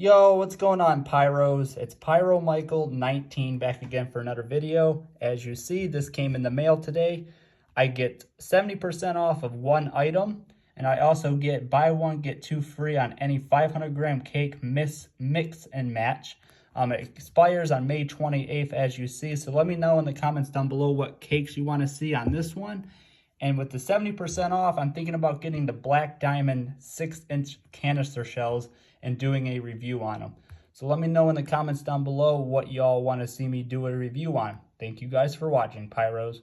Yo, what's going on, Pyros? It's Pyro Michael 19 back again for another video. As you see, this came in the mail today. I get 70% off of one item, and I also get buy one, get two free on any 500-gram cake mix and match. It expires on May 28th, as you see. So let me know in the comments down below what cakes you want to see on this one. And with the 70% off, I'm thinking about getting the Black Diamond 6-inch canister shells and doing a review on them. So let me know in the comments down below what y'all want to see me do a review on. Thank you guys for watching, Pyros.